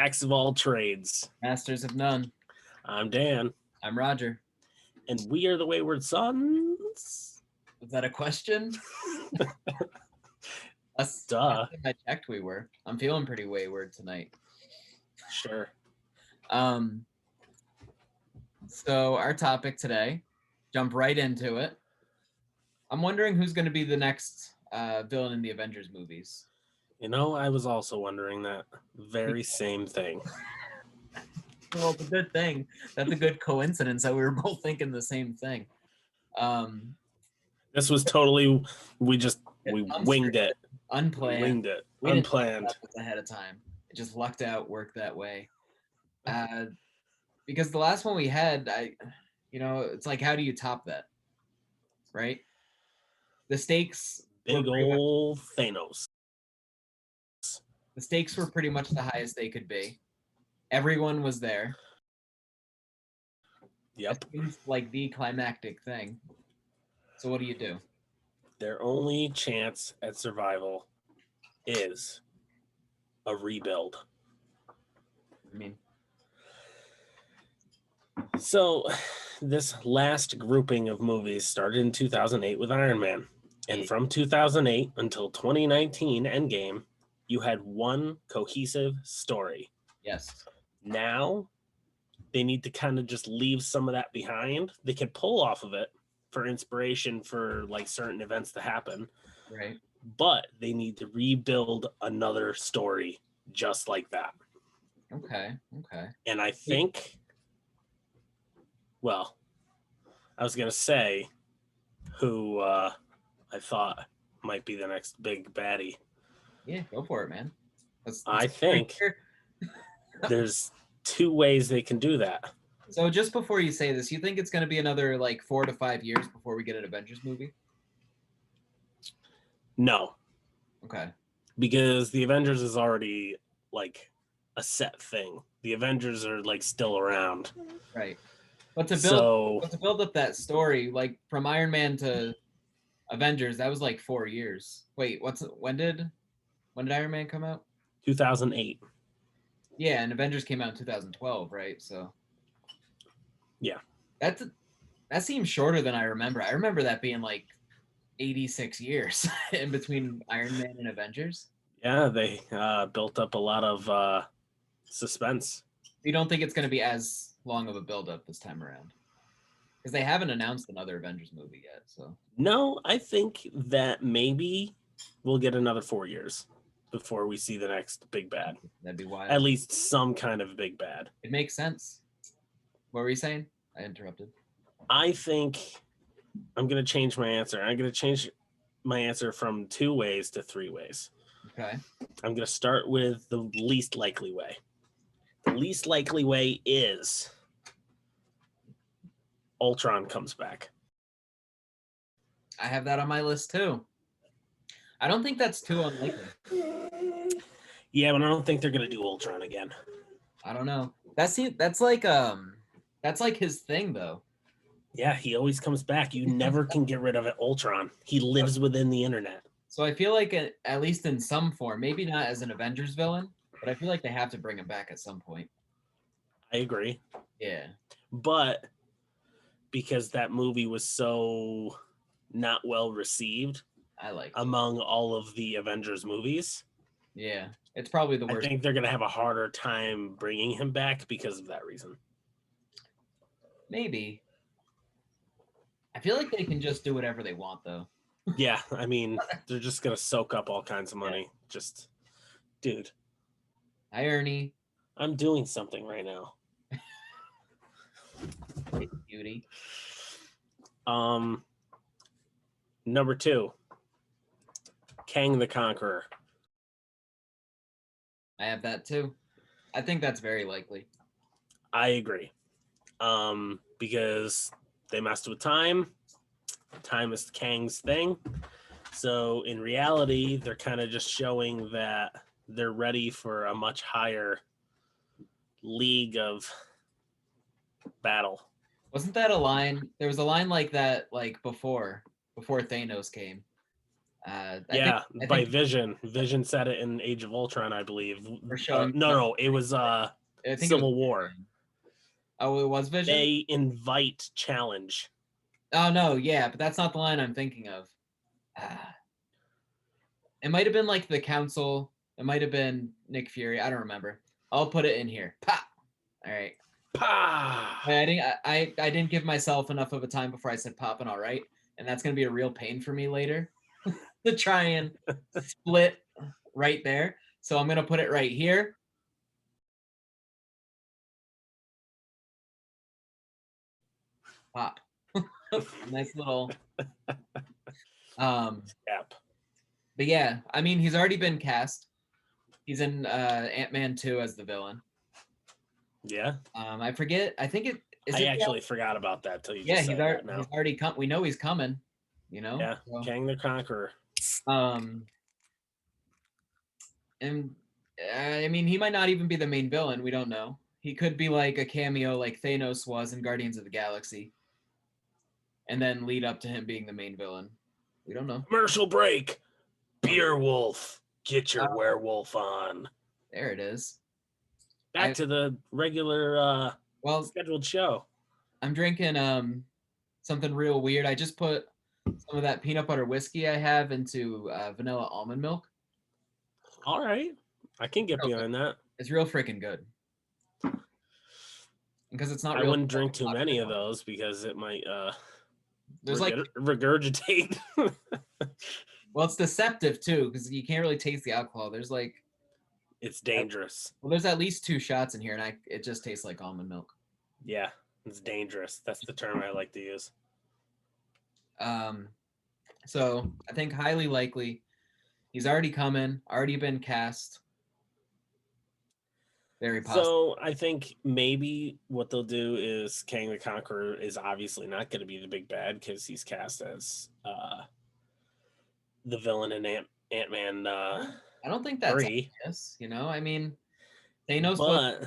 Jacks of all trades. Masters of none. I'm Dan. I'm Roger. And we are the Wayward Sons. Was that a question? Duh. I checked we were. I'm feeling pretty wayward tonight. Sure. So our topic today, jump right into it. I'm wondering who's going to be the next villain in the Avengers movies. You know, I was also wondering that very same thing. Well, it's a good thing. That's a good coincidence that we were both thinking the same thing. This was totally, we winged it. Unplanned. Winged it. We Unplanned. didn't this ahead of time. It just lucked out, worked that way. Because the last one we had, it's like, how do you top that? Right? The stakes. Big old Thanos. The stakes were pretty much the highest they could be. Everyone was there. Yep. It seems like the climactic thing. So what do you do? Their only chance at survival is a rebuild. I mean, so this last grouping of movies started in 2008 with Iron Man. And from 2008 until 2019 Endgame, you had one cohesive story. Yes. Now, they need to kind of just leave some of that behind. They can pull off of it for inspiration for like certain events to happen. Right. But they need to rebuild another story just like that. Okay. And I think, well, I was going to say who I thought might be the next big baddie. Yeah, go for it, man. I think there's two ways they can do that. So just before you say this, you think it's going to be another like 4 to 5 years before we get an Avengers movie? No. Okay. Because the Avengers is already like a set thing. The Avengers are like still around. Right. But to build up that story, like from Iron Man to Avengers, that was like 4 years. Wait, when did Iron Man come out? 2008. Yeah, and Avengers came out in 2012, right? So yeah. That seems shorter than I remember. I remember that being like 86 years in between Iron Man and Avengers. Yeah, they built up a lot of suspense. You don't think it's going to be as long of a build-up this time around? Because they haven't announced another Avengers movie yet. So no, I think that maybe we'll get another 4 years before we see the next big bad. That'd be wild. At least some kind of big bad. It makes sense. What were you saying? I interrupted. I think I'm going to change my answer. I'm going to change my answer from 2 ways to 3 ways. Okay. I'm going to start with the least likely way. The least likely way is Ultron comes back. I have that on my list too. I don't think that's too unlikely. Yeah, but I don't think they're going to do Ultron again. I don't know. That's like his thing though. Yeah, he always comes back. You never can get rid of it, Ultron. He lives within the internet. So I feel like at least in some form, maybe not as an Avengers villain, but I feel like they have to bring him back at some point. I agree. Yeah. But because that movie was so not well received among all of the Avengers movies. Yeah. It's probably the worst. I think they're going to have a harder time bringing him back because of that reason. Maybe. I feel like they can just do whatever they want, though. Yeah, I mean, they're just going to soak up all kinds of money. Yeah. Just, dude. Hi, Ernie. I'm doing something right now. Beauty. Number 2. Kang the Conqueror. I have that too. I think that's very likely. I agree. Because they messed with time. Time is Kang's thing. So in reality, they're kind of just showing that they're ready for a much higher league of battle. Wasn't that a line? There was a line like that, like before Thanos came. By Vision. Vision said it in Age of Ultron, I believe. No, it was Civil War. Oh, it was Vision? They invite challenge. Oh, no, yeah, but that's not the line I'm thinking of. It might have been like the Council. It might have been Nick Fury. I don't remember. I'll put it in here. Pop! All right. Pah! I didn't give myself enough of a time before I said pop and all right, and that's going to be a real pain for me later to try and split right there. So I'm going to put it right here. Pop. Nice little Yep. But yeah, I mean, he's already been cast. He's in Ant-Man 2 as the villain. Yeah. I forget. I think it is. I actually forgot about that till you just said that now. He's already come. We know he's coming. You know. Yeah. So, Kang the Conqueror. And I mean, he might not even be the main villain. We don't know. He could be like a cameo, like Thanos was in Guardians of the Galaxy, and then lead up to him being the main villain. We don't know. Commercial break. Beer Wolf. Get your werewolf on. There it is. Back to the regular scheduled show. I'm drinking something real weird. I just put some of that peanut butter whiskey I have into vanilla almond milk. All right. I can get behind that. It's real freaking good. Because it's not I wouldn't drink too many of those because it might regurgitate. Well, it's deceptive too, because you can't really taste the alcohol. There's like, it's dangerous. Well, there's at least 2 shots in here, and it just tastes like almond milk. Yeah, it's dangerous. That's the term I like to use. So I think highly likely he's already coming, already been cast. Very possible. So I think maybe what they'll do is Kang the Conqueror is obviously not going to be the big bad because he's cast as the villain in Ant-Man. I don't think that's obvious, you know. I mean, Thanos. But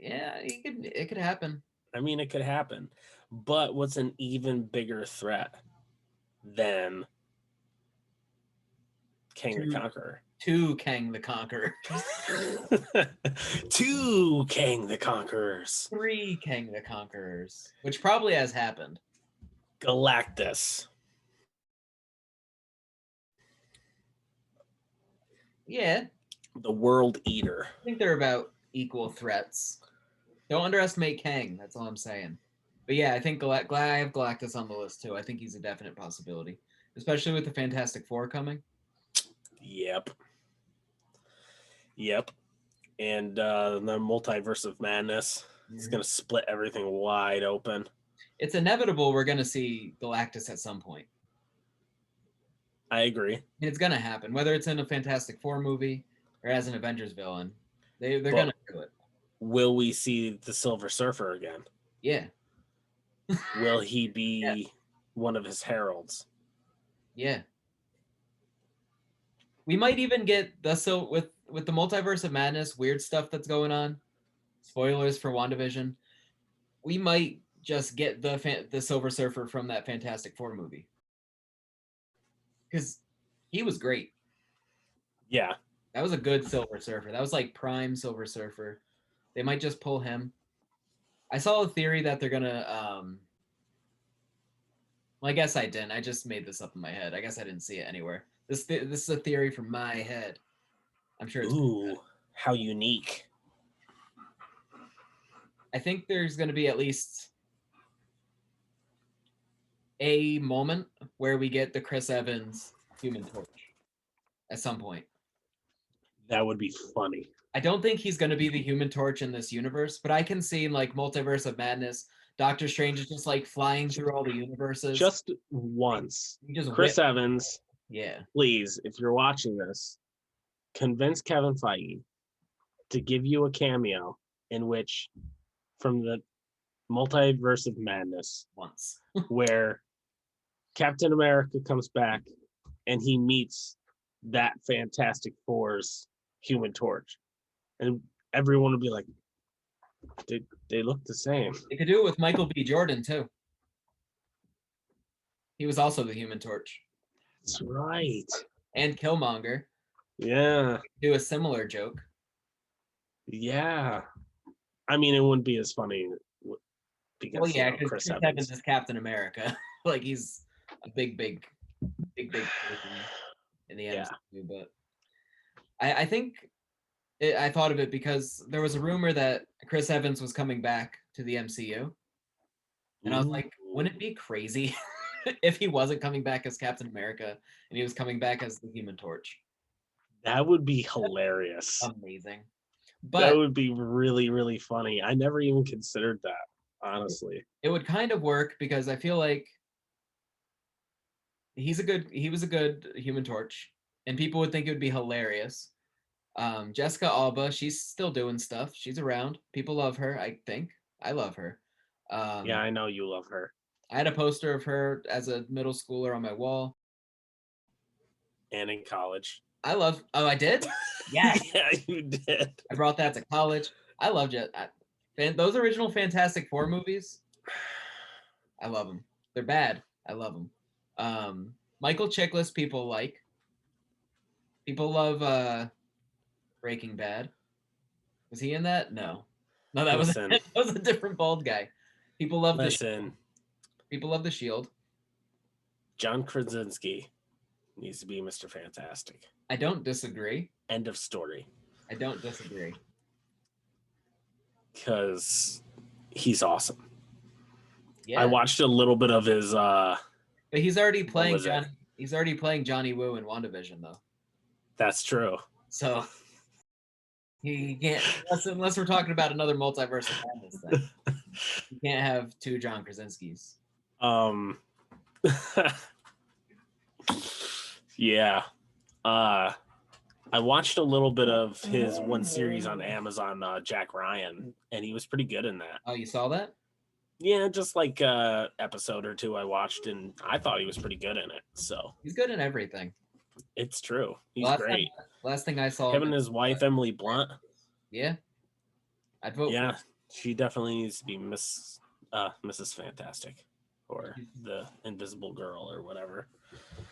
yeah, it could happen. I mean, it could happen. But what's an even bigger threat than Kang the Conqueror? To Kang the Conqueror. 2 Kang the Conquerors. 3 Kang the Conquerors, which probably has happened. Galactus. Yeah. The World Eater. I think they're about equal threats. Don't underestimate Kang. That's all I'm saying. But yeah, I think I have Galactus on the list too. I think he's a definite possibility, especially with the Fantastic Four coming. Yep. And the Multiverse of Madness is going to split everything wide open. It's inevitable we're going to see Galactus at some point. I agree. It's going to happen, whether it's in a Fantastic Four movie or as an Avengers villain. They're going to do it. Will we see the Silver Surfer again? Yeah. Will he be one of his heralds? Yeah. We might even get with the Multiverse of Madness, weird stuff that's going on. Spoilers for WandaVision. We might just get the Silver Surfer from that Fantastic Four movie. Because he was great. Yeah. That was a good Silver Surfer. That was like prime Silver Surfer. They might just pull him. I saw a theory that they're going to... well, I guess I didn't. I just made this up in my head. I guess I didn't see it anywhere. This is a theory from my head. I'm sure it's... Ooh, how unique. I think there's going to be at least a moment where we get the Chris Evans Human Torch at some point. That would be funny. I don't think he's going to be the Human Torch in this universe, but I can see like Multiverse of Madness, Doctor Strange is just like flying through all the universes. Just once. Chris Evans. Yeah. Please, if you're watching this, convince Kevin Feige to give you a cameo in which from the Multiverse of Madness once where Captain America comes back and he meets that Fantastic Four's Human Torch. And everyone would be like, they look the same. They could do it with Michael B. Jordan too. He was also the Human Torch. That's right. And Killmonger Yeah. do a similar joke. Yeah. I mean, it wouldn't be as funny because Well, yeah, Chris Chris Evans. Evans is Captain America. Like he's a big person in the Yeah. MCU. But I think I thought of it because there was a rumor that Chris Evans was coming back to the MCU, and I was like, wouldn't it be crazy if he wasn't coming back as Captain America and he was coming back as the Human Torch? That would be hilarious. Amazing. That But would be really, really funny. I never even considered that, honestly. it would kind of work because I feel like he was a good Human Torch, and people would think it would be hilarious. Jessica Alba, she's still doing stuff. She's around. People love her, I think. I love her. Yeah, I know you love her. I had a poster of her as a middle schooler on my wall. And in college. Oh, I did? Yes. Yeah, you did. I brought that to college. I loved it. Those original Fantastic Four movies, I love them. They're bad. I love them. Michael Chiklis, people like. People love Breaking Bad. Was he in that? No, that was a different bald guy. People love the Shield. People love the Shield. John Krasinski needs to be Mr. Fantastic. I don't disagree. End of story. I don't disagree. Because he's awesome. Yeah. I watched a little bit of his but he's already playing he's already playing Johnny Woo in WandaVision though. That's true. So he can't unless we're talking about another multiverse of madness thing. You can't have two John Krasinskis. Yeah. I watched a little bit of his one series on Amazon, Jack Ryan, and he was pretty good in that. Oh, you saw that? Yeah, just like a episode or two I watched, and I thought he was pretty good in it. So he's good in everything. It's true. He's great. Last thing I saw him and his wife, Emily Blunt. Yeah. I'd vote. Yeah, she definitely needs to be Mrs. Fantastic or the Invisible Girl or whatever.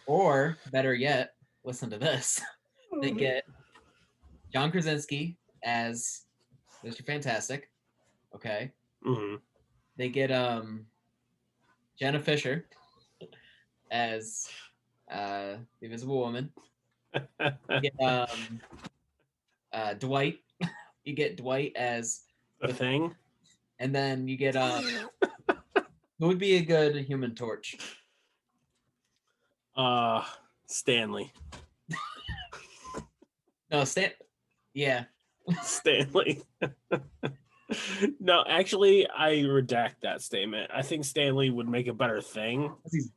Or better yet, listen to this. They get John Krasinski as Mr. Fantastic. Okay. Mm-hmm. They get Jenna Fisher as the Invisible Woman. You get Dwight. You get Dwight as the Thing. And then you get who would be a good Human Torch? Stanley. No, yeah. Stanley. No, actually, I redact that statement. I think Stanley would make a better Thing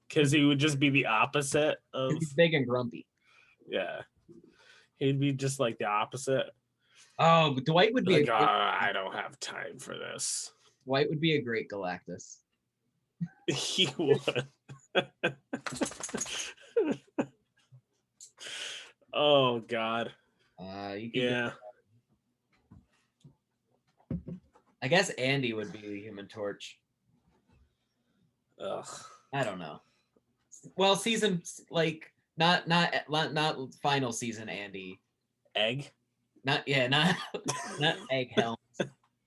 because he would just be the opposite of. He's big and grumpy. Yeah, he'd be just like the opposite. Oh, but Dwight would be like, I don't have time for this. Dwight would be a great Galactus. He would. Oh God. Yeah. I guess Andy would be the Human Torch. Ugh. I don't know. Well, season like not final season Andy. Egg. Not Egg Helms.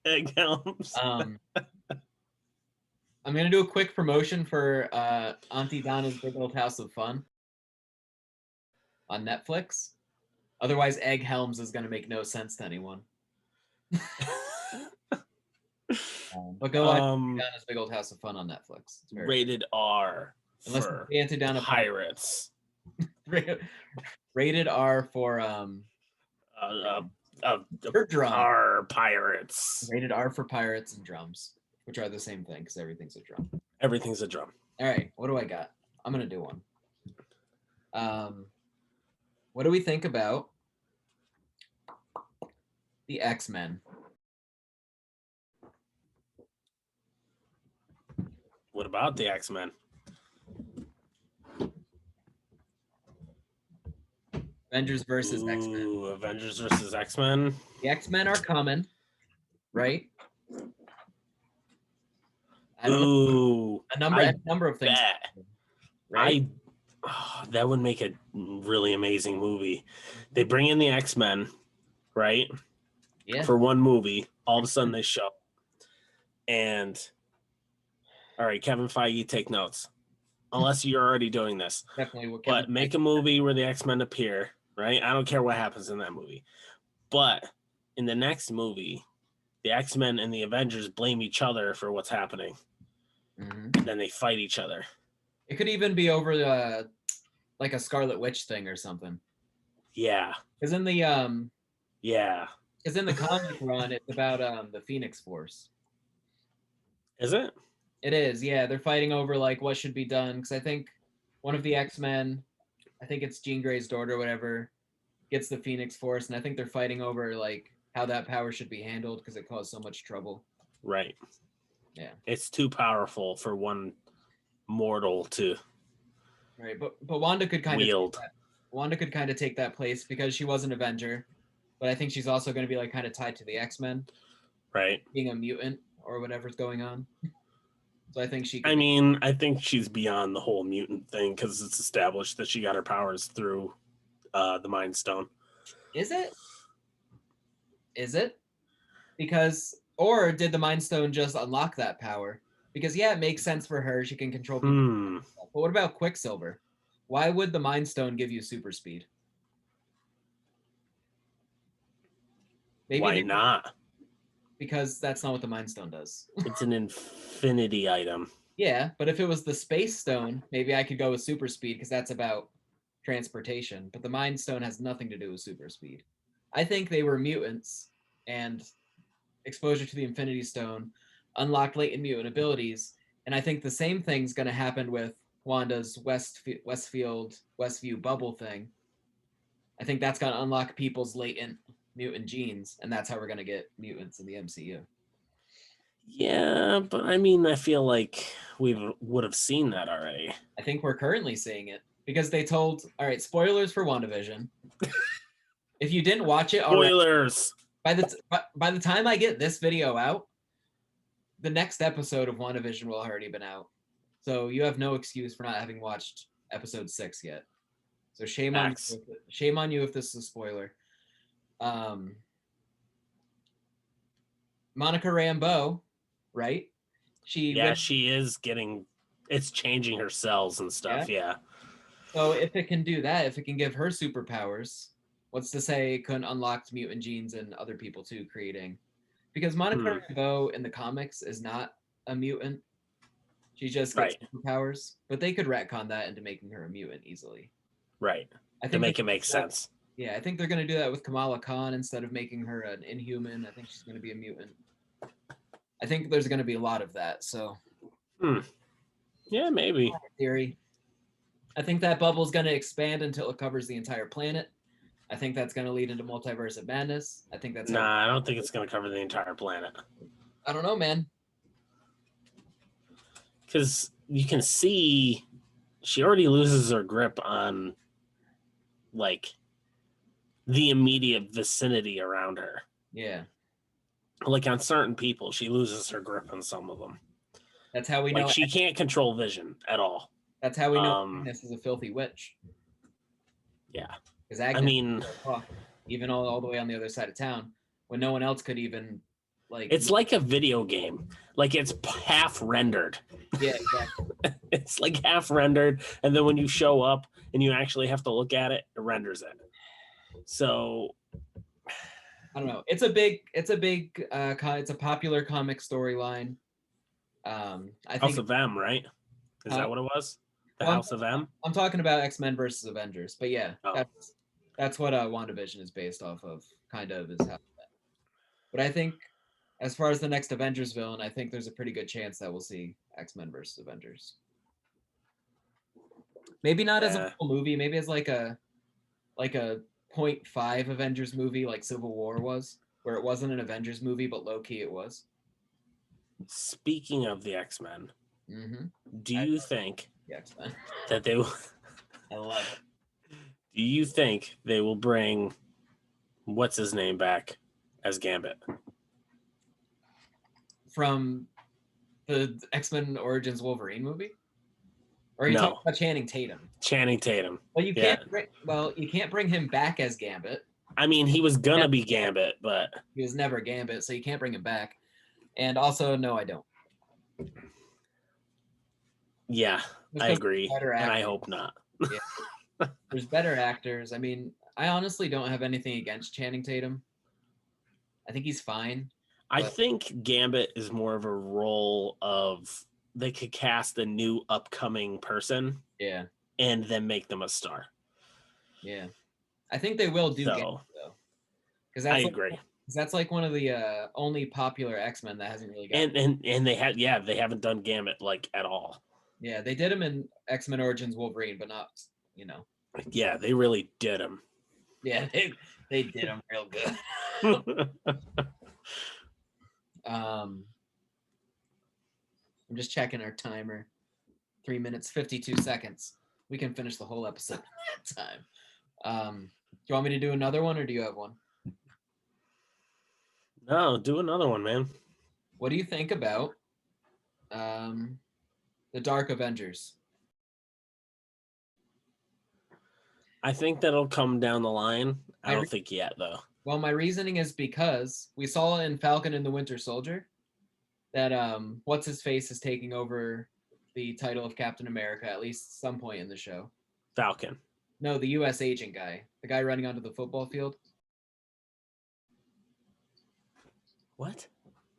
Egg Helms. I'm gonna do a quick promotion for Auntie Donna's Big Old House of Fun on Netflix. Otherwise, Egg Helms is gonna make no sense to anyone. But go watch Donna's Big Old House of Fun on Netflix. It's rated R unless for Auntie Donna pirates. Rated R for drum. R pirates. Rated R for pirates and drums, which are the same thing because everything's a drum. Everything's a drum. All right, what do I got? I'm gonna do one. What do we think about the X-Men? What about the X-Men? Avengers versus X-Men. Avengers versus X-Men. The X-Men are coming, right? I don't know. A number of things. Right? Oh, that would make a really amazing movie. They bring in the X-Men, right? Yeah. For one movie. All of a sudden they show. And all right, Kevin Feige, take notes. Unless you're already doing this. Definitely what But make a movie where the X-Men appear, right? I don't care what happens in that movie. But in the next movie, the X-Men and the Avengers blame each other for what's happening. Mm-hmm. And then they fight each other. It could even be over like a Scarlet Witch thing or something. Yeah. Because in the Yeah. Because in the comic run, it's about the Phoenix Force. Is it? It is, yeah. They're fighting over like what should be done. Because I think one of the X-Men, I think it's Jean Grey's daughter, or whatever, gets the Phoenix Force, and I think they're fighting over like how that power should be handled because it caused so much trouble. Right. Yeah. It's too powerful for one mortal to Right, but Wanda could kind wield. of Wanda could kind of take that place because she was an Avenger, but I think she's also going to be like kind of tied to the X-Men, Right. being a mutant or whatever's going on. So I think she could I mean, I think she's beyond the whole mutant thing because it's established that she got her powers through the Mind Stone. Is it? Is it? Because, or did the Mind Stone just unlock that power? Because yeah, it makes sense for her. She can control people. But what about Quicksilver? Why would the Mind Stone give you super speed? Maybe Why not? Because that's not what the Mind Stone does. It's an infinity item. Yeah, but if it was the Space Stone, maybe I could go with super speed because that's about transportation. But the Mind Stone has nothing to do with super speed. I think they were mutants, and exposure to the Infinity Stone unlocked latent mutant abilities. And I think the same thing's going to happen with Wanda's Westview bubble thing. I think that's going to unlock people's latent mutant genes, and that's how we're going to get mutants in the MCU. Yeah, but I mean, I feel like we would have seen that already. I think we're currently seeing it because they told, all right, spoilers for WandaVision. If you didn't watch it already, spoilers. By the time I get this video out, the next episode of WandaVision will have already been out. So you have no excuse for not having watched episode 6 yet. So shame on you if this is a spoiler. Monica Rambeau, right? She is getting, it's changing her cells and stuff. Yeah. So if it can do that, if it can give her superpowers, what's to say it couldn't unlock mutant genes in other people too, creating? Because Monica Rambeau in the comics is not a mutant. She just gets superpowers, but they could retcon that into making her a mutant easily. Right. To make it make sense. Yeah, I think they're going to do that with Kamala Khan instead of making her an Inhuman. I think she's going to be a mutant. I think there's going to be a lot of that. So. Yeah, maybe. Theory. I think that bubble's going to expand until it covers the entire planet. I think that's going to lead into Multiverse of Madness. I think that's. I don't think it's going to cover the entire planet. I don't know, man. Because you can see she already loses her grip on, like, the immediate vicinity around her. Yeah. Like, on certain people, she loses her grip on some of them. That's how we know. Like, she can't control vision at all. That's how we know Agnes is a filthy witch. Yeah. Because Agnes even all the way on the other side of town, when no one else could even, like... It's like a video game. Like, it's half rendered. Yeah, exactly. It's like half rendered, and then when you show up and you actually have to look at it, it renders it. So... I don't know. It's a popular comic storyline. I think House of M, right? Is that what it was? House of M? I'm talking about X-Men versus Avengers, but yeah, that's what WandaVision is based off of, kind of, is how. But I think, as far as the next Avengers villain, I think there's a pretty good chance that we'll see X-Men versus Avengers. Maybe not as a full movie, maybe as like a 0.5 Avengers movie like Civil War was, where it wasn't an Avengers movie, but low-key it was. Speaking of the X-Men, do you think that they will... I love it. Do you think they will bring what's his name back as Gambit? From the X-Men Origins Wolverine movie? Or are you No. talking about Channing Tatum? Channing Tatum. Well, you Yeah. can't bring him back as Gambit. I mean, he was gonna be Gambit, but he was never Gambit, so you can't bring him back. And also, no, I don't. Yeah, I agree, and I hope not. Yeah. There's better actors. I mean, I honestly don't have anything against Channing Tatum. I think he's fine. I think Gambit is more of a role of they could cast a new upcoming person, yeah, and then make them a star. Yeah, I think they will do Gambit though, because I agree. Because that's like one of the only popular X-Men that hasn't really gotten. And they haven't done Gambit like at all. Yeah, they did him in X-Men Origins Wolverine, but not, Yeah, they really did him. Yeah, they did him real good. I'm just checking our timer. 3 minutes, 52 seconds. We can finish the whole episode in that time. Do you want me to do another one, or do you have one? No, do another one, man. What do you think about the Dark Avengers? I think that'll come down the line. I don't think yet, though. Well, my reasoning is because we saw in Falcon and the Winter Soldier that what's-his-face is taking over the title of Captain America, at least some point in the show. Falcon. No, the U.S. agent guy. The guy running onto the football field. What?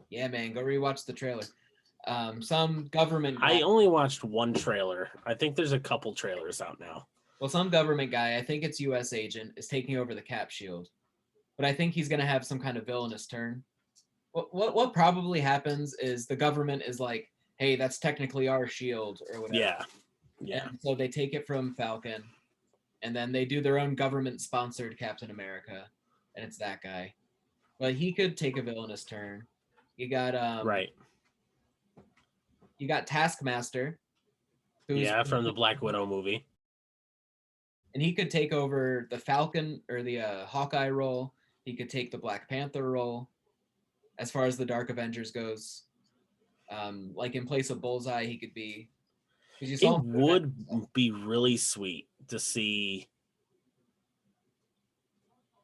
Yeah, man, go rewatch the trailer. Some government guy, I only watched one trailer. I think there's a couple trailers out now. Well, some government guy, I think it's U.S. agent, is taking over the Cap Shield. But I think he's going to have some kind of villainous turn. What probably happens is the government is like, hey, that's technically our shield or whatever. Yeah. And so they take it from Falcon, and then they do their own government-sponsored Captain America, and it's that guy. But he could take a villainous turn. You got You got Taskmaster. From the Black Widow movie. And he could take over the Falcon or the Hawkeye role. He could take the Black Panther role. As far as the Dark Avengers goes, like in place of Bullseye, he could be. It would be really sweet to see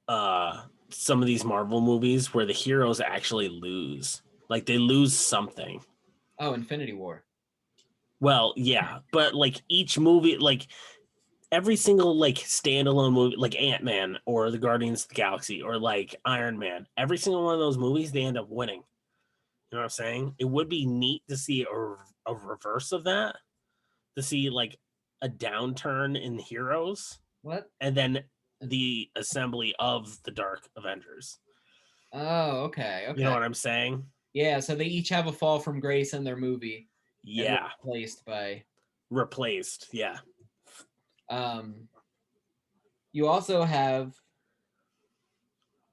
some of these Marvel movies where the heroes actually lose. Like they lose something. Oh, Infinity War. Well, yeah, but like each movie, like every single like standalone movie, like Ant-Man or the Guardians of the Galaxy or like Iron Man, every single one of those movies, they end up winning. You know what I'm saying? It would be neat to see a reverse of that, to see like a downturn in heroes. What? And then the assembly of the Dark Avengers. Oh, okay. You know what I'm saying? Yeah, so they each have a fall from grace in their movie. Yeah. Replaced, yeah. You also have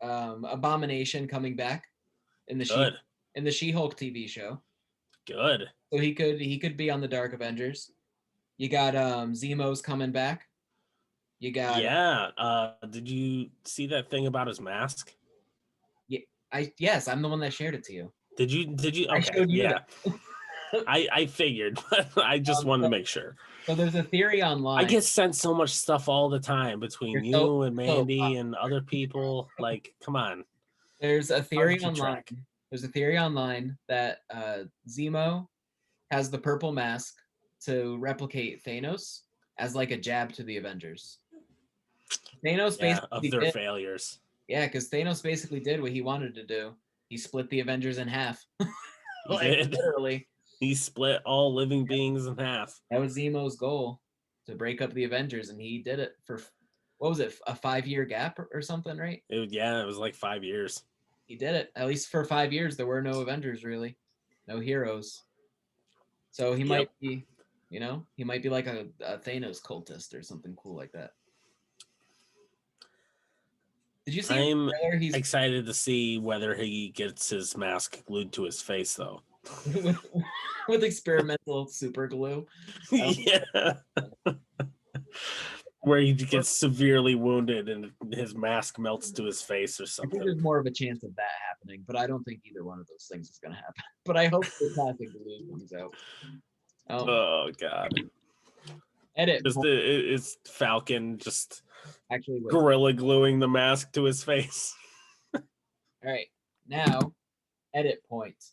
Abomination coming back in the She-Hulk TV show. Good. So he could be on the Dark Avengers. You got Zemo's coming back. You got did you see that thing about his mask? Yeah, yes, I'm the one that shared it to you. Did you okay, I showed you that. I figured, but I just wanted to make sure. So there's a theory online. I get sent so much stuff all the time between you and Mandy and other people. Like, come on. There's a theory online. There's a theory online that Zemo has the purple mask to replicate Thanos as like a jab to the Avengers. Thanos basically of their failures. Yeah, because Thanos basically did what he wanted to do. He split the Avengers in half. Literally. He split all living beings in half. That was Zemo's goal, to break up the Avengers, and he did it for, what was it, a 5-year gap or something, right? It was like 5 years. He did it. At least for 5 years, there were no Avengers, really. No heroes. So he might be, he might be like a Thanos cultist or something cool like that. Did you see? I'm excited to see whether he gets his mask glued to his face, though. with experimental super glue. Yeah. Where he gets severely wounded and his mask melts to his face or something. I think there's more of a chance of that happening, but I don't think either one of those things is going to happen. But I hope the plastic glue comes out. Oh God. Edit. Just it's Falcon just Actually, wait. gorilla gluing the mask to his face. All right, now edit points.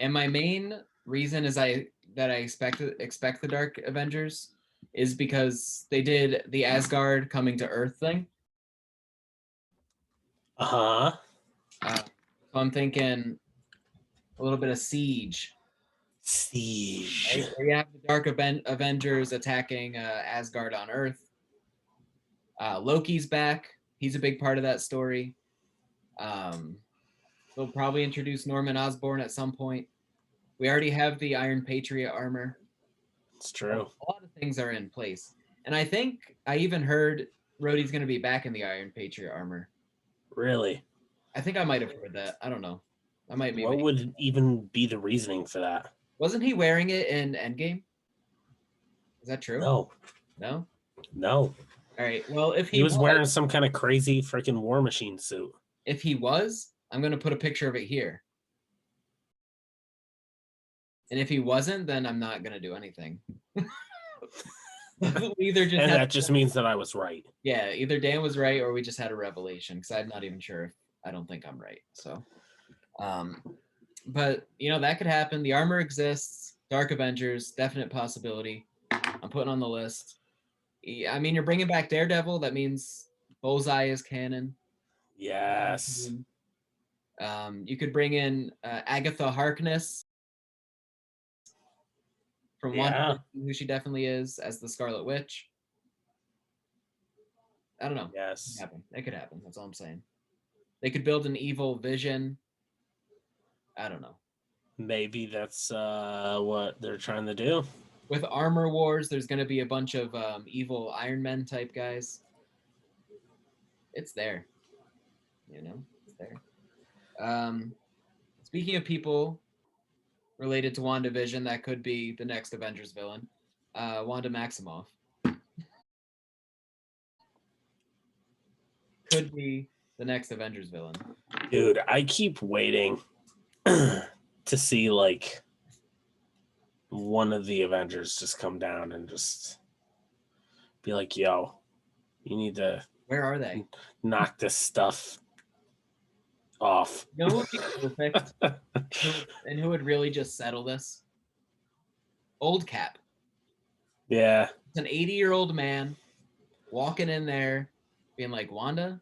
And my main reason is I expect the Dark Avengers is because they did the Asgard coming to Earth thing. Uh-huh. So I'm thinking a little bit of Siege. Siege. Right? Where you have the Dark Avengers attacking Asgard on Earth. Loki's back. He's a big part of that story. They'll probably introduce Norman Osborn at some point. We already have the Iron Patriot armor. It's true. A lot of things are in place. And I think I even heard Rhodey's going to be back in the Iron Patriot armor. Really? I think I might have heard that. I don't know. I might be. What would even be the reasoning for that? Wasn't he wearing it in Endgame? Is that true? No. No? No. All right. Well, if he was wearing some kind of crazy freaking War Machine suit. If he was, I'm going to put a picture of it here. And if he wasn't, then I'm not going to do anything. Either just and that just means that I was right. Yeah, either Dan was right or we just had a revelation, because I'm not even sure if I don't think I'm right. So, but you know, that could happen. The armor exists. Dark Avengers, definite possibility. I'm putting on the list. I mean, you're bringing back Daredevil. That means Bullseye is canon. Yes. You could bring in Agatha Harkness from Wanda, who she definitely is, as the Scarlet Witch. I don't know. Yes. It could happen. That's all I'm saying. They could build an evil Vision. I don't know. Maybe that's what they're trying to do. With Armor Wars, there's going to be a bunch of evil Iron Man type guys. It's there. You know, it's there. Speaking of people related to WandaVision, that could be the next Avengers villain, Wanda Maximoff. Could be the next Avengers villain. Dude, I keep waiting to see like one of the Avengers just come down and just be like, yo, you need to where are they? Knock this stuff off. You know what would be perfect? And who would really just settle this? Old Cap. Yeah. It's an 80-year-old man walking in there being like, Wanda,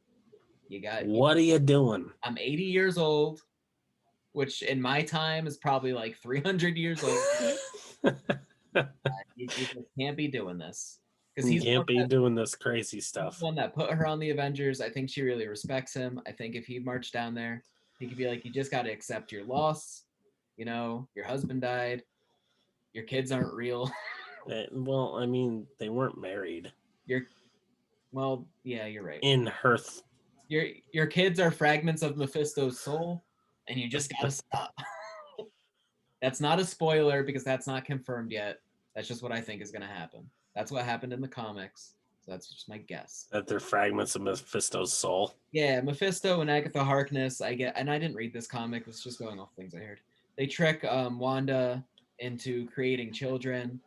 what are you doing? I'm 80 years old, which in my time is probably like 300 years old. You just can't be doing this. Because he can't be doing this crazy stuff. The one that put her on the Avengers. I think she really respects him. I think if he marched down there, he could be like, you just got to accept your loss. You know, your husband died. Your kids aren't real. Well, I mean, they weren't married. Well, yeah, you're right. In her. Your kids are fragments of Mephisto's soul, and you just got to stop. That's not a spoiler because that's not confirmed yet. That's just what I think is going to happen. That's what happened in the comics. So that's just my guess. That they're fragments of Mephisto's soul. Yeah, Mephisto and Agatha Harkness, I get, and I didn't read this comic, it's just going off things I heard. They trick Wanda into creating children,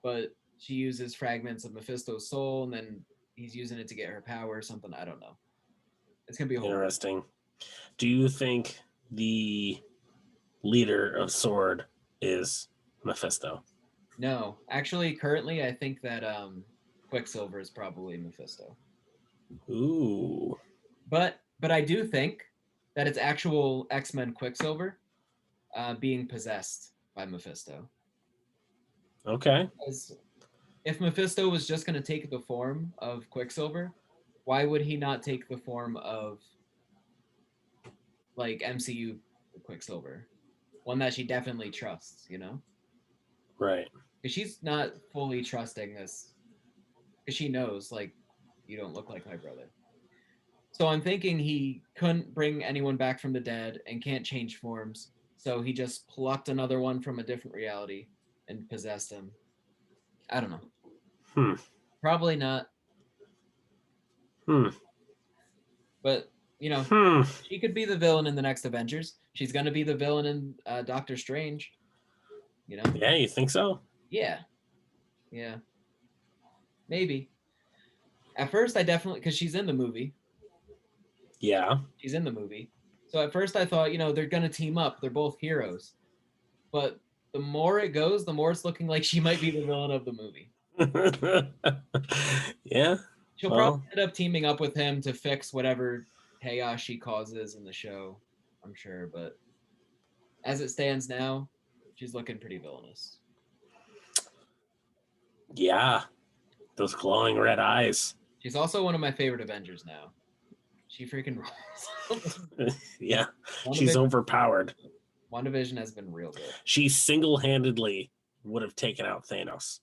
but she uses fragments of Mephisto's soul, and then he's using it to get her power or something. I don't know. It's going to be interesting. Do you think the leader of S.W.O.R.D. is Mephisto? No, actually, currently, I think that Quicksilver is probably Mephisto. Ooh. But I do think that it's actual X-Men Quicksilver being possessed by Mephisto. Okay. Because if Mephisto was just going to take the form of Quicksilver, why would he not take the form of, like, MCU Quicksilver? One that she definitely trusts, you know? Right. Because she's not fully trusting this. Because she knows, like, you don't look like my brother. So I'm thinking he couldn't bring anyone back from the dead and can't change forms. So he just plucked another one from a different reality and possessed him. I don't know. Probably not. But, you know, she could be the villain in the next Avengers. She's going to be the villain in Doctor Strange. You know? Yeah, you think so? Yeah. Yeah. Maybe. At first, I definitely, because she's in the movie. Yeah. She's in the movie. So at first, I thought, they're going to team up. They're both heroes. But the more it goes, the more it's looking like she might be the villain of the movie. Yeah. She'll probably end up teaming up with him to fix whatever chaos she causes in the show, I'm sure. But as it stands now, she's looking pretty villainous. Yeah. Those glowing red eyes. She's also one of my favorite Avengers now. She freaking rules. Yeah. She's overpowered. WandaVision has been real good. She single-handedly would have taken out Thanos.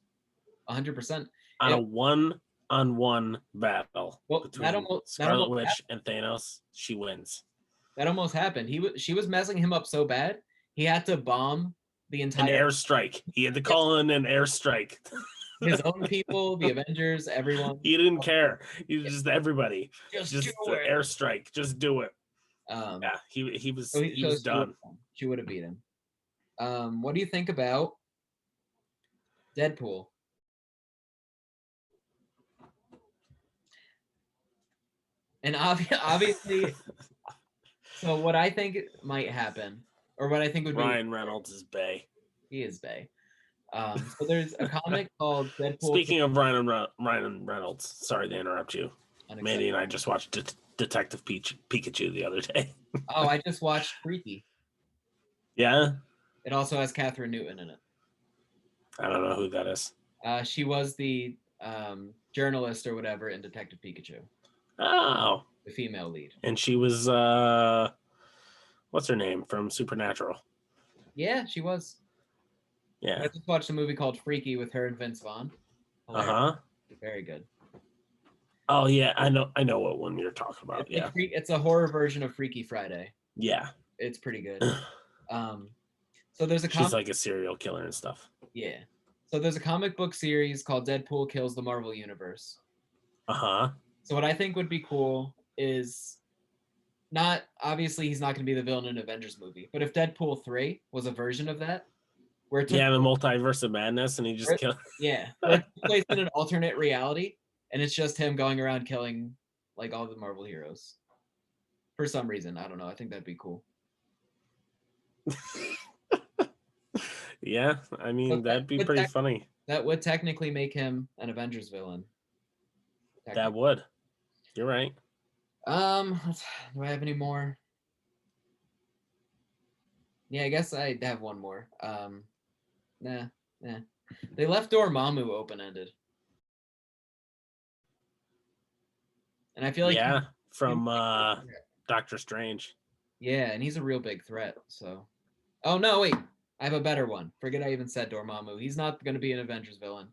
100%. On a one-on-one battle between Scarlet Witch and Thanos, she wins. That almost happened. She was messing him up so bad, he had to bomb the entire... An airstrike. He had to call in an airstrike. His own people, the Avengers, everyone. He didn't care. He was just everybody. Just do it. Airstrike. Just do it. Yeah, he was done. She would have beat him. What do you think about Deadpool? And obviously, so what I think might happen, or what I think would be... Ryan Reynolds is Bay. He is Bay. So there's a comic called Deadpool. Speaking of Ryan Reynolds, sorry to interrupt you. Mandy and I just watched Detective Pikachu the other day. Oh, I just watched Freaky. Yeah? It also has Catherine Newton in it. I don't know who that is. She was the journalist or whatever in Detective Pikachu. Oh. The female lead. And she was, what's her name from Supernatural? Yeah, she was. Yeah. I just watched a movie called Freaky with her and Vince Vaughn. Uh-huh. Very good. Oh yeah, I know what one you're talking about. Yeah. It's a horror version of Freaky Friday. Yeah. It's pretty good. So there's She's like a serial killer and stuff. Yeah. So there's a comic book series called Deadpool Kills the Marvel Universe. Uh-huh. So what I think would be cool is not obviously he's not going to be the villain in an Avengers movie, but if Deadpool 3 was a version of that, where the multiverse of madness, and he just killed. Yeah, where it plays in an alternate reality, and it's just him going around killing like all the Marvel heroes. For some reason, I don't know. I think that'd be cool. Yeah, I mean that'd be pretty funny. That would technically make him an Avengers villain. That would. You're right. Do I have any more? Yeah, I guess I have one more. Nah. They left Dormammu open-ended. And I feel like from Doctor Strange. Yeah, and he's a real big threat, so. Oh no, wait. I have a better one. Forget I even said Dormammu. He's not going to be an Avengers villain.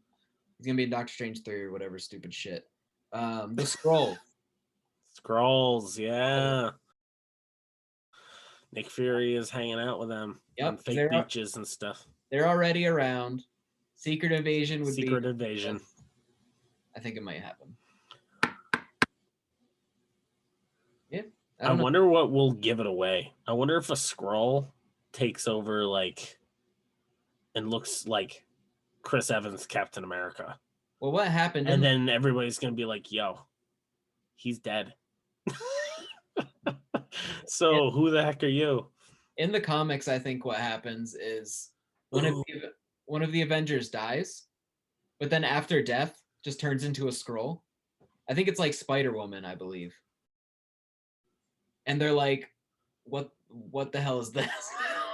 He's going to be in Doctor Strange 3 or whatever stupid shit. The Skrull. Skrulls, yeah. Nick Fury is hanging out with them on fake beaches and stuff. They're already around. Secret Invasion would be... Secret Invasion. I think it might happen. Yeah. I wonder what will give it away. I wonder if a Skrull takes over, like, and looks like Chris Evans, Captain America. Well, what happened? And then everybody's going to be like, yo, he's dead. So who the heck are you? In the comics, I think what happens is one of the Avengers dies, but then after death just turns into a Skrull. I think it's like Spider-Woman, I believe. And they're like, what the hell is this?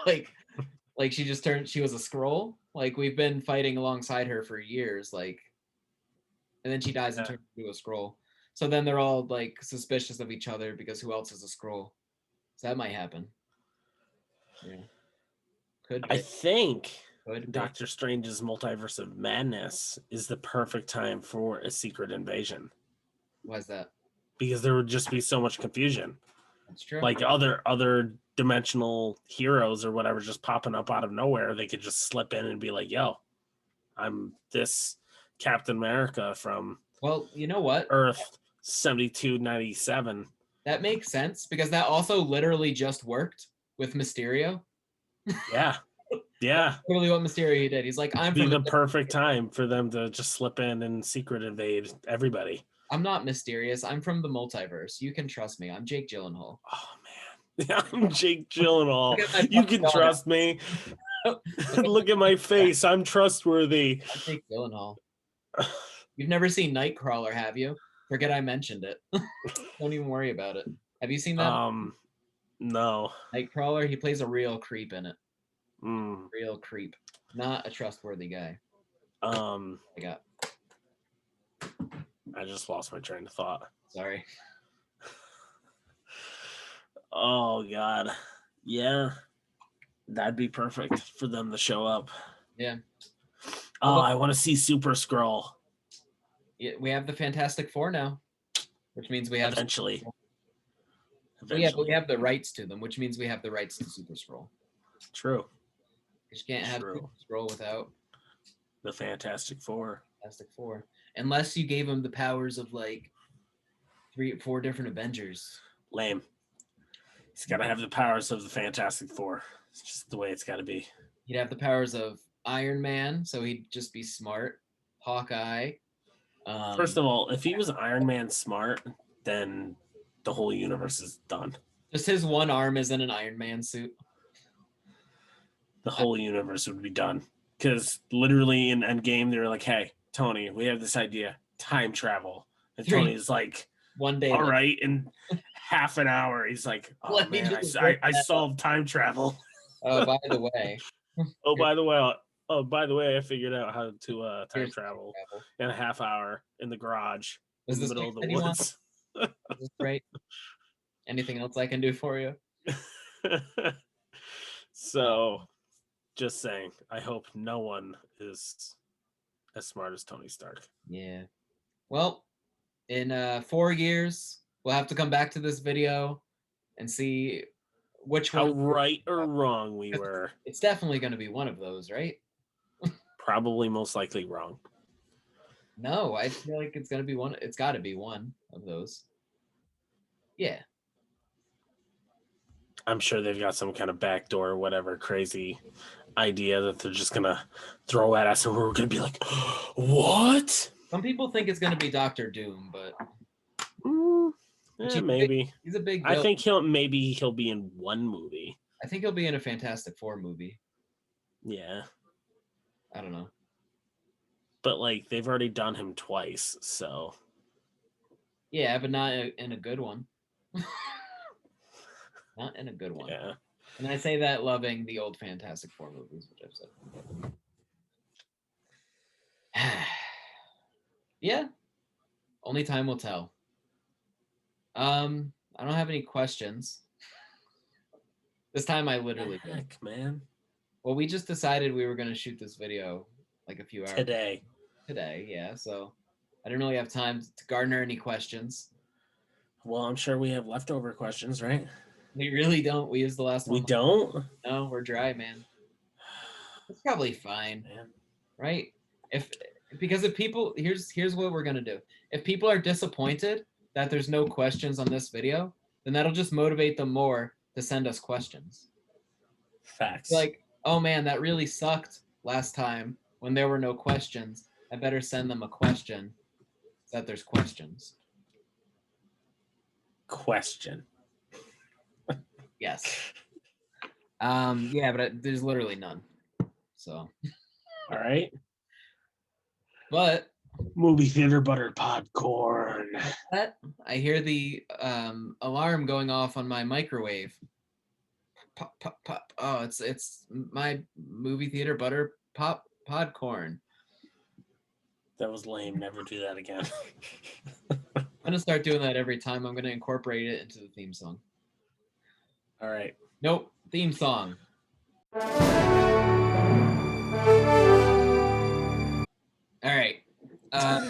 like she was a Skrull. Like we've been fighting alongside her for years, like, and then she dies and turns into a Skrull. So then they're all like suspicious of each other because who else is a Skrull? So that might happen. Yeah. Could be. I think Doctor Strange's Multiverse of Madness is the perfect time for a Secret Invasion. Why is that? Because there would just be so much confusion. That's true. Like other dimensional heroes or whatever just popping up out of nowhere, they could just slip in and be like, yo, I'm this Captain America from you know what? Earth 7297. That makes sense because that also literally just worked with Mysterio. Yeah. Yeah. Literally what Mysterio did. He's like, I'm Be from the perfect time for them to just slip in and secret invade everybody. I'm not mysterious. I'm from the multiverse. You can trust me. I'm Jake Gyllenhaal. Oh man. Yeah, I'm Jake Gyllenhaal. Look at my You fucking can trust me. Look at my face. I'm trustworthy. I'm Jake Gyllenhaal. You've never seen Nightcrawler, have you? Forget I mentioned it. Don't even worry about it. Have you seen that? No. Nightcrawler, he plays a real creep in it. Mm. Real creep. Not a trustworthy guy. I just lost my train of thought. Sorry. Oh God. Yeah. That'd be perfect for them to show up. Yeah. Oh, I want to see Super Skrull. Yeah, we have the Fantastic Four now, which means we have eventually. Well, yeah, but we have the rights to them, which means we have the rights to Super Skrull. True. You can't have Super Skrull without the Fantastic Four. Fantastic Four, unless you gave them the powers of like 3 or 4 different Avengers. Lame. He's got to have the powers of the Fantastic Four. It's just the way it's got to be. He'd have the powers of Iron Man, so he'd just be smart. Hawkeye. First of all, if he was Iron Man smart, then the whole universe is done. Just his one arm is in an Iron Man suit. The whole universe would be done. Because literally in Endgame, they were like, hey, Tony, we have this idea. Time travel. And Tony's like, one day. All right. In half an hour, he's like, oh, man, I solved time travel. Oh, by the way. By the way, I figured out how to time travel in a half hour in the garage in the middle of the woods. Is this great? Anything else I can do for you? So, just saying, I hope no one is as smart as Tony Stark. Yeah. Well, in 4 years, we'll have to come back to this video and see which how one right or wrong we were. It's definitely going to be one of those, right? Probably most likely wrong. No, I feel like it's going to be one. It's got to be one of those. Yeah. I'm sure they've got some kind of backdoor or whatever crazy idea that they're just going to throw at us and we're going to be like, what? Some people think it's going to be Doctor Doom, but maybe. He's a big I think he'll be in one movie. I think he'll be in a Fantastic Four movie. Yeah. I don't know. But like they've already done him twice, so yeah, but not in a good one. Not in a good one. Yeah. And I say that loving the old Fantastic Four movies, which I've said. Yeah. Only time will tell. I don't have any questions. This time I literally did. Man. Well, we just decided we were going to shoot this video like a few hours today, yeah. So I didn't really have time to garner any questions. Well, I'm sure we have leftover questions, right? We really don't. We used the last one. We don't? No, we're dry, man. It's probably fine, man. Right? Because if people, here's what we're going to do. If people are disappointed that there's no questions on this video, then that'll just motivate them more to send us questions. Facts. Like, oh man, that really sucked last time when there were no questions. I better send them a question so that there's questions. Question. Yes. Yeah, but there's literally none. So. All right. But movie theater buttered popcorn. I hear the alarm going off on my microwave. Pop, pop, pop. Oh, it's my movie theater butter popcorn. That was lame. Never do that again. I'm gonna start doing that every time. I'm gonna incorporate it into the theme song. All right. Nope. Theme song. All right. What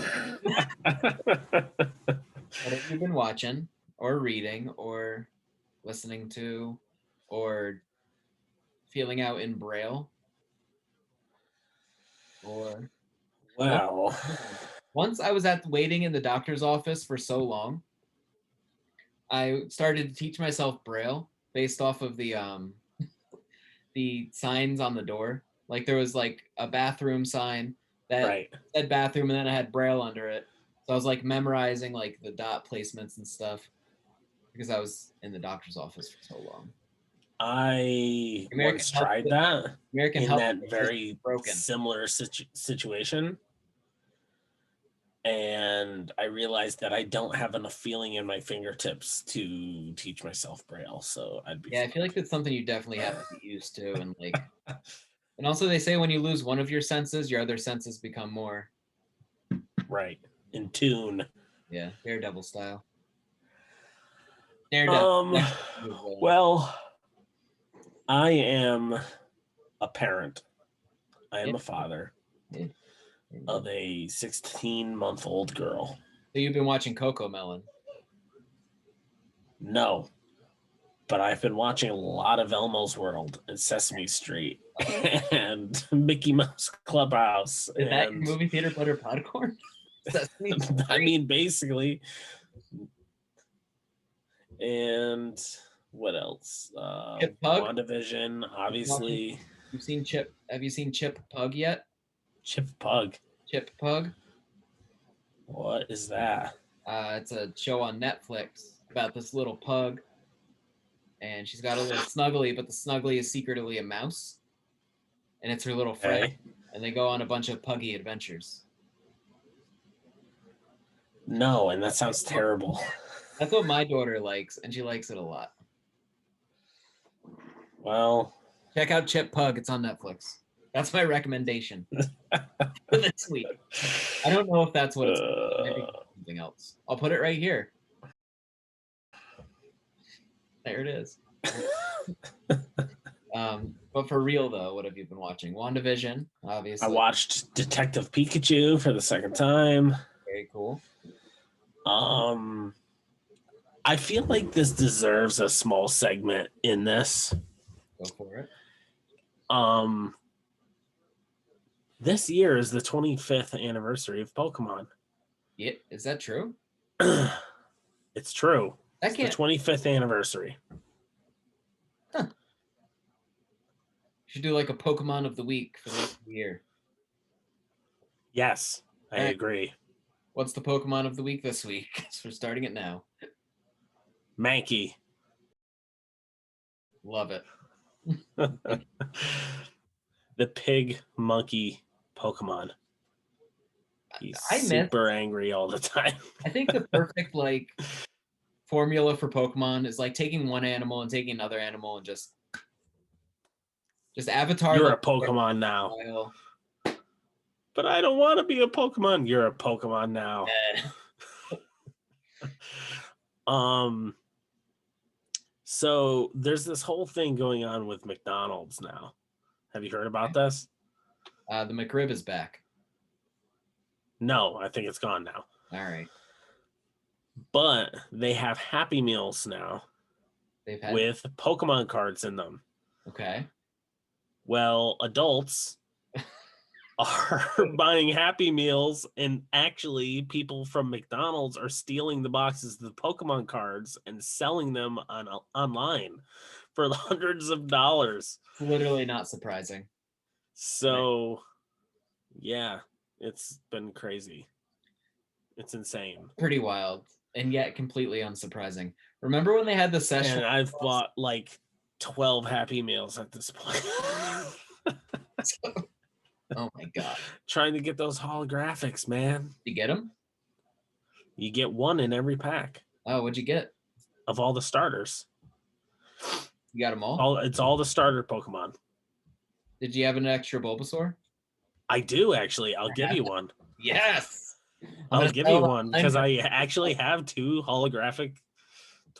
have you been watching or reading or listening to or feeling out in Braille? Or wow. Once I was waiting in the doctor's office for so long, I started to teach myself Braille based off of the the signs on the door. Like there was like a bathroom sign that said bathroom, and then I had Braille under it. So I was like memorizing like the dot placements and stuff because I was in the doctor's office for so long. I once tried that in that very similar situation. And I realized that I don't have enough feeling in my fingertips to teach myself Braille. So I'd be I feel like that's something you definitely have to get used to. And like, and also they say when you lose one of your senses, your other senses become more in tune. Yeah, Daredevil style. Well, I am a parent. I am a father of a 16-month-old girl. So you've been watching Coco Melon? No, but I've been watching a lot of Elmo's World and Sesame Street and Mickey Mouse Clubhouse. Is that your movie theater butter popcorn? I mean, basically. And what else? WandaVision, obviously. You've seen Chip? Have you seen Chip Pug yet? Chip Pug. Chip Pug. What is that? It's a show on Netflix about this little pug, and she's got a little snuggly, but the snuggly is secretly a mouse, and it's her little friend, and they go on a bunch of puggy adventures. No, and that sounds terrible. That's what my daughter likes, and she likes it a lot. Well, check out Chip Pug. It's on Netflix. That's my recommendation for this week. I don't know if that's what it's maybe something else. I'll put it right here. There it is. But for real though, what have you been watching? WandaVision, obviously. I watched Detective Pikachu for the second time. Very cool. I feel like this deserves a small segment in this. Go for it. This year is the 25th anniversary of Pokemon. Yeah, is that true? It's true. It's the 25th anniversary. Huh. Should do like a Pokemon of the week for the rest of the year. Yes, I agree. What's the Pokemon of the week this week? So we're starting it now. Mankey. Love it. The pig monkey Pokemon. He's super angry all the time. I think the perfect like formula for Pokemon is like taking one animal and taking another animal and just avatar. You're a Pokemon now. Style. But I don't want to be a Pokemon. You're a Pokemon now. So there's this whole thing going on with McDonald's now. Have you heard about this? The McRib is back. No, I think it's gone now. All right. But they have Happy Meals now. With Pokemon cards in them. Okay. Well, adults are buying Happy Meals, and actually people from McDonald's are stealing the boxes of the Pokemon cards and selling them online for hundreds of dollars. Literally not surprising. So, yeah, it's been crazy. It's insane. Pretty wild, and yet completely unsurprising. Remember when they had the session? And I've bought like 12 Happy Meals at this point. Oh my god! Trying to get those holographics, man. You get them? You get one in every pack. Oh, what'd you get? Of all the starters. You got them all? It's all the starter Pokemon. Did you have an extra Bulbasaur? I do, actually. I'll give you one. Yes! I'll give you one because I actually have 2 holographic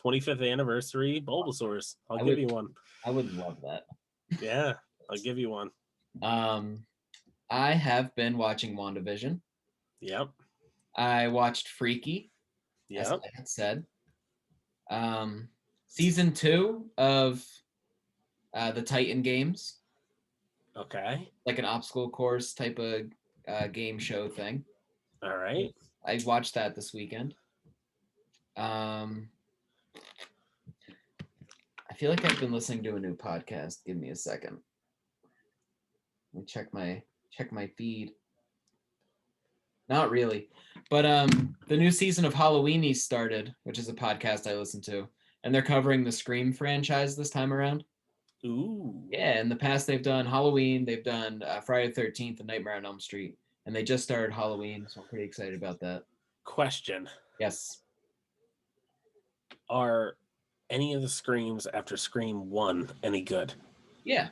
25th anniversary Bulbasaurs. I'll give you one. I would love that. Yeah, I'll give you one. I have been watching WandaVision. Yep. I watched Freaky. Yep. As I had said. Season 2 of the Titan games. Okay. Like an obstacle course type of game show thing. All right. I watched that this weekend. I feel like I've been listening to a new podcast. Give me a second. Let me check my feed. Not really. But the new season of Halloweenie started, which is a podcast I listen to, and they're covering the Scream franchise this time around. Ooh. Yeah, in the past they've done Halloween, they've done Friday the 13th and Nightmare on Elm Street, and they just started Halloween, so I'm pretty excited about that. Question. Yes. Are any of the Screams after Scream 1 any good? Yeah.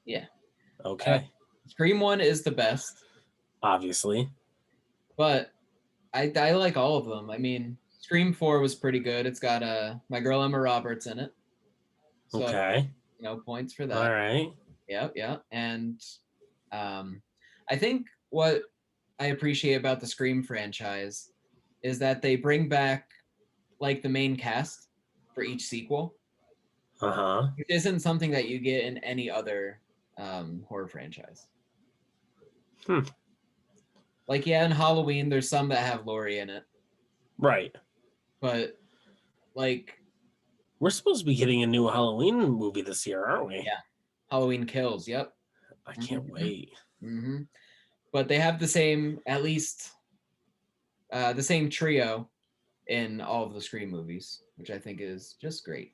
Yeah. Okay. Scream 1 is the best. Obviously. But I like all of them. I mean, Scream 4 was pretty good. It's got my girl Emma Roberts in it. So, Okay. Points for that. All right. Yep. And I think what I appreciate about the Scream franchise is that they bring back like the main cast for each sequel. Uh-huh. Which isn't something that you get in any other horror franchise. Like, yeah, in Halloween, there's some that have Laurie in it. Right. But, like... We're supposed to be getting a new Halloween movie this year, aren't we? Yeah. Halloween Kills, yep. I can't wait. Mm-hmm. But they have the same, at least, the same trio in all of the Scream movies, which I think is just great.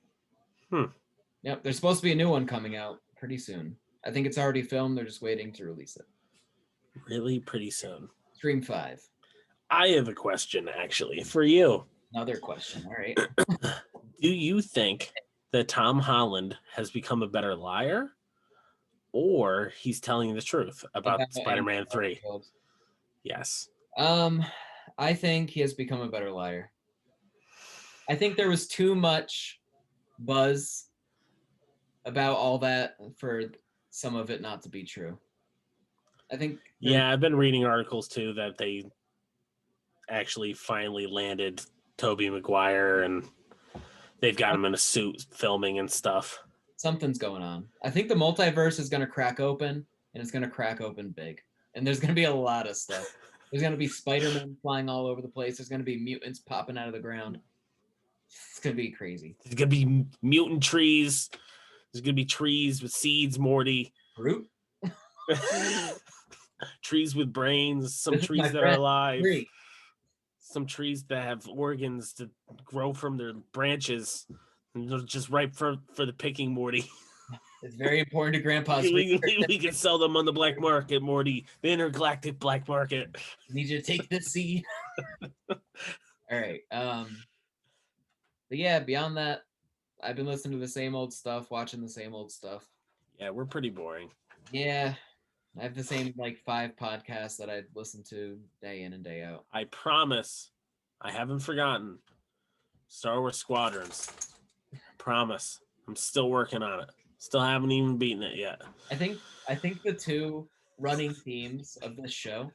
Yep, there's supposed to be a new one coming out pretty soon. I think it's already filmed. They're just waiting to release it. Really pretty soon. Scream 5. I have a question, actually, for you. Another question. All right. Do you think that Tom Holland has become a better liar, or he's telling the truth about Spider-Man 3? Yes. I think he has become a better liar. I think there was too much buzz about all that for some of it not to be true. I think. Yeah, I've been reading articles too that they actually finally landed Tobey Maguire and they've got him in a suit filming and stuff. Something's going on. I think the multiverse is going to crack open, and it's going to crack open big. And there's going to be a lot of stuff. There's going to be Spider-Man flying all over the place. There's going to be mutants popping out of the ground. It's going to be crazy. There's going to be mutant trees. There's going to be trees with seeds, Morty. Fruit? Trees with brains. Some trees that are alive. Tree. Some trees that have organs to grow from their branches. And they're just ripe for the picking, Morty. It's very important to Grandpa's we can sell them on the black market, Morty. The intergalactic black market. I need you to take this seed. All right. But yeah, beyond that, I've been listening to the same old stuff, watching the same old stuff. Yeah, we're pretty boring. Yeah. I have the same 5 podcasts that I listen to day in and day out. I promise I haven't forgotten Star Wars Squadrons. I promise. I'm still working on it. Still haven't even beaten it yet. I think the 2 running themes of this show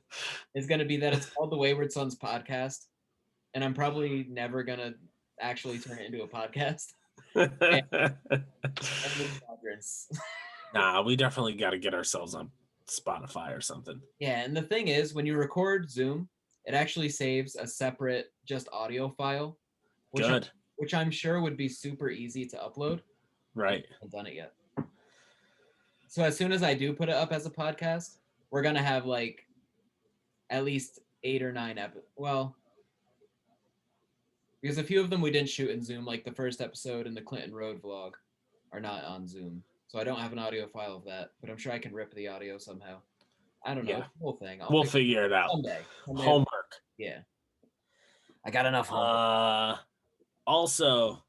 is going to be that it's called the Wayward Sons podcast, and I'm probably never going to actually turn it into a podcast. Nah, we definitely got to get ourselves on Spotify or something. Yeah, and the thing is, when you record Zoom, it actually saves a separate just audio file. Which I'm sure would be super easy to upload. Right. I haven't done it yet. So as soon as I do put it up as a podcast, we're going to have at least 8 or 9 episodes. Well, because a few of them we didn't shoot in Zoom, like the first episode and the Clinton Road vlog are not on Zoom. So I don't have an audio file of that, but I'm sure I can rip the audio somehow. I don't know. Yeah. It's the whole thing. We'll figure it out. Someday. Homework. Yeah. I got enough homework. Also,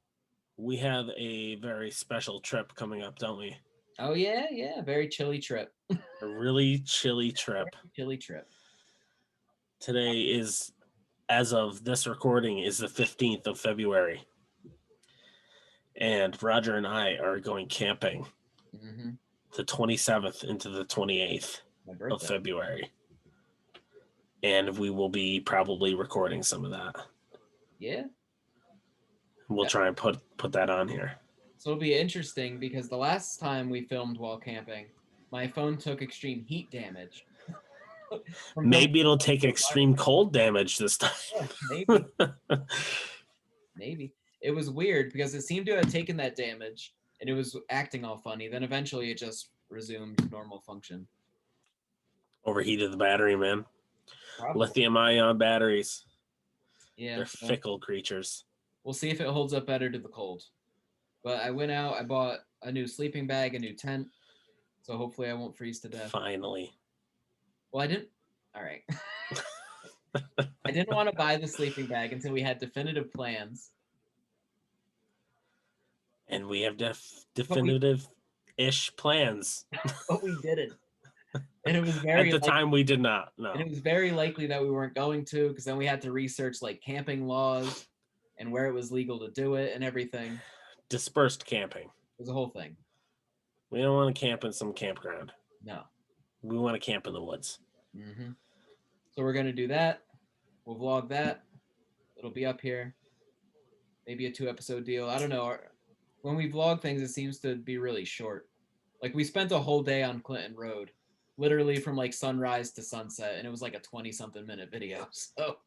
we have a very special trip coming up, don't we? Oh, yeah. Very chilly trip. A really chilly trip. Chilly trip. Today is, as of this recording, is the 15th of February. And Roger and I are going camping the 27th into the 28th of February. And we will be probably recording some of that. Yeah. We'll try and put that on here. So it'll be interesting because the last time we filmed while camping, my phone took extreme heat damage. Maybe it'll take extreme cold damage this time. Yeah, maybe. It was weird because it seemed to have taken that damage and it was acting all funny. Then eventually it just resumed normal function. Overheated the battery, man. Probably. Lithium-ion batteries. Yeah. They're fickle creatures. We'll see if it holds up better to the cold. But I went out, I bought a new sleeping bag, a new tent. So hopefully I won't freeze to death. Finally. Well, I didn't. All right. I didn't want to buy the sleeping bag until we had definitive plans. And we have definitive-ish plans. But we didn't. And it was very at the time we did not. No. And it was very likely that we weren't going to, because then we had to research like camping laws and where it was legal to do it and everything. Dispersed camping. It was a whole thing. We don't want to camp in some campground. No. We want to camp in the woods. Mm-hmm. So we're going to do that. We'll vlog that. It'll be up here. Maybe a 2-episode deal. I don't know. When we vlog things, it seems to be really short. Like we spent a whole day on Clinton Road, literally from like sunrise to sunset, and it was like a 20-something minute video. So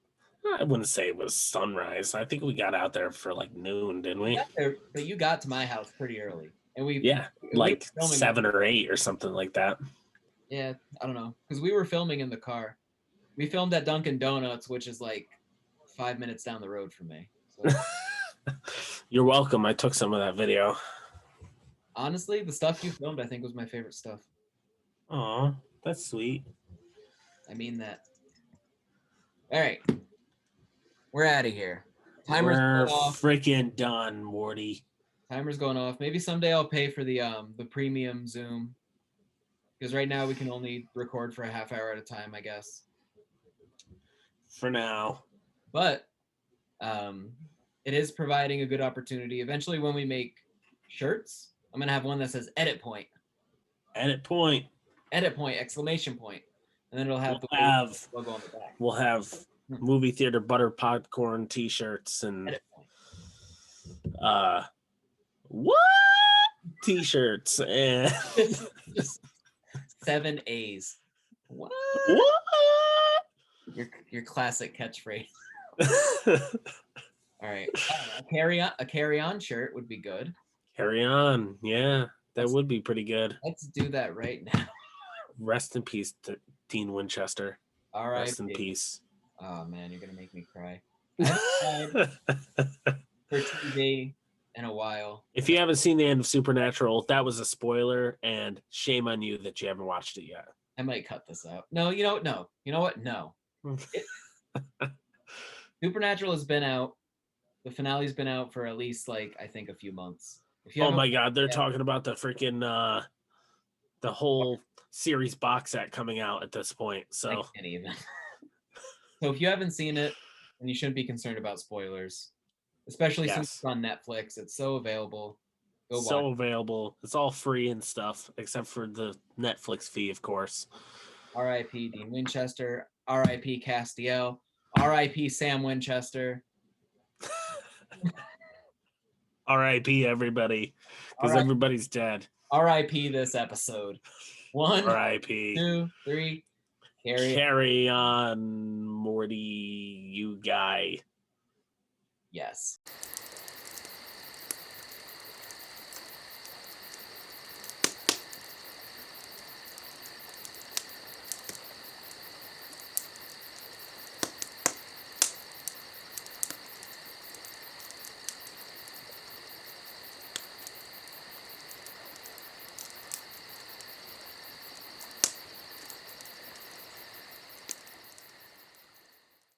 I wouldn't say it was sunrise. I think we got out there for like noon, didn't we? But you got to my house pretty early. And like 7 or 8 or something like that. Yeah, I don't know. Because we were filming in the car. We filmed at Dunkin' Donuts, which is like 5 minutes down the road from me. So. You're welcome. I took some of that video. Honestly, the stuff you filmed, I think, was my favorite stuff. Aw, that's sweet. I mean that. All right. We're out of here. Timer's We're going off. Freaking done, Morty. Timer's going off. Maybe someday I'll pay for the premium Zoom. Because right now we can only record for a half hour at a time, I guess. For now. But it is providing a good opportunity. Eventually, when we make shirts, I'm going to have one that says edit point. Edit point. Edit point, exclamation point. And then it'll have logo on the back. We'll have movie theater butter popcorn t-shirts and what t-shirts and just 7 A's. What? Your classic catchphrase. All right. A carry-on shirt would be good. Carry on. Yeah, that would be pretty good. Let's do that right now. Rest in peace to Dean Winchester. All right. Rest in peace. Oh man, you're gonna make me cry. I haven't cried for TV in a while. If you haven't seen the end of Supernatural, that was a spoiler, and shame on you that you haven't watched it yet. I might cut this out. No, you know what? No. You know what? No. Supernatural has been out. The finale's been out for at least like I think a few months. Oh my God, they're talking about the freaking the whole series box set coming out at this point. So I can't even. So if you haven't seen it, then you shouldn't be concerned about spoilers, especially since it's on Netflix. It's so available. Go watch. So available. It's all free and stuff, except for the Netflix fee, of course. R.I.P. Dean Winchester. R.I.P. Castiel. R.I.P. Sam Winchester. R.I.P. everybody, because everybody's dead. R.I.P. this episode. 1, R.I.P. 2, 3. Carry on, Morty, you guy. Yes.